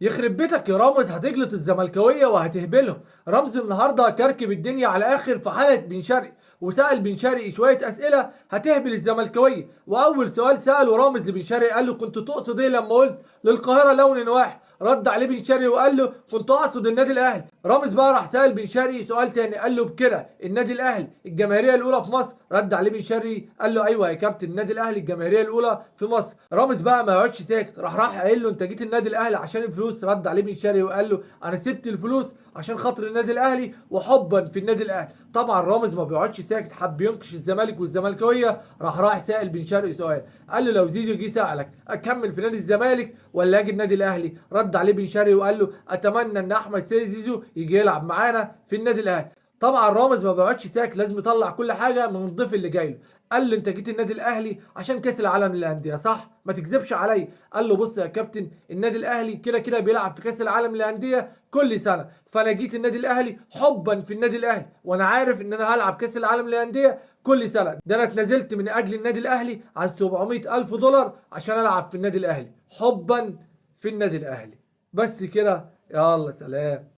يخرب بيتك يا رامز، هتجلط الزملكاويه وهتهبلهم. رمز النهارده كركب الدنيا على اخر في حلقه بن شرقي، وسال بن شرقي شويه اسئله هتهبل الزملكاويه. واول سؤال ساله رامز لبن شرقي قال له كنت تقصد ايه لما قلت للقاهره لون واحد؟ رد عليه بن شرقي وقال له كنت اقصد النادي الاهلي. رامز بقى راح سال بن شرقي سؤال تاني قال له بكده النادي الاهلي الجماهيريه الاولى في مصر؟ رد عليه بن شرقي قال له ايوه يا كابتن، النادي الاهلي الجماهيريه الاولى في مصر. رامز بقى ما يقعدش ساكت، راح قايل له انت جيت النادي الاهلي عشان الفلوس؟ رد عليه بن شرقي وقال له انا سبت الفلوس عشان خاطر النادي الاهلي وحبا في النادي الاهلي. طبعا رامز ما بيقعدش ساكت، حب ينقش الزمالك والزملكاويه. راح سائل بن شرقي سؤال قال له لو زيزو جه سالك اكمل في نادي الزمالك ولا اجي النادي الاهلي؟ رد عليه بن شرقي وقال له اتمنى ان احمد سيد زيزو يجي يلعب معانا في النادي الاهلي. طبعا رامز ما بيقعدش ساكت، لازم يطلع كل حاجه من الضيف اللي جاي له. قال له انت جيت النادي الاهلي عشان كاس العالم للانديه صح؟ ما تكذبش عليا. قال له بص يا كابتن، النادي الاهلي كده كده بيلعب في كاس العالم للانديه كل سنه، فانا جيت النادي الاهلي حبا في النادي الاهلي، وانا عارف ان انا هلعب كاس العالم للانديه كل سنه. ده انا اتنازلت من اجل النادي الاهلي عن 700 الف دولار عشان العب في النادي الاهلي حبا في النادي الاهلي. بس كده، يلا سلام.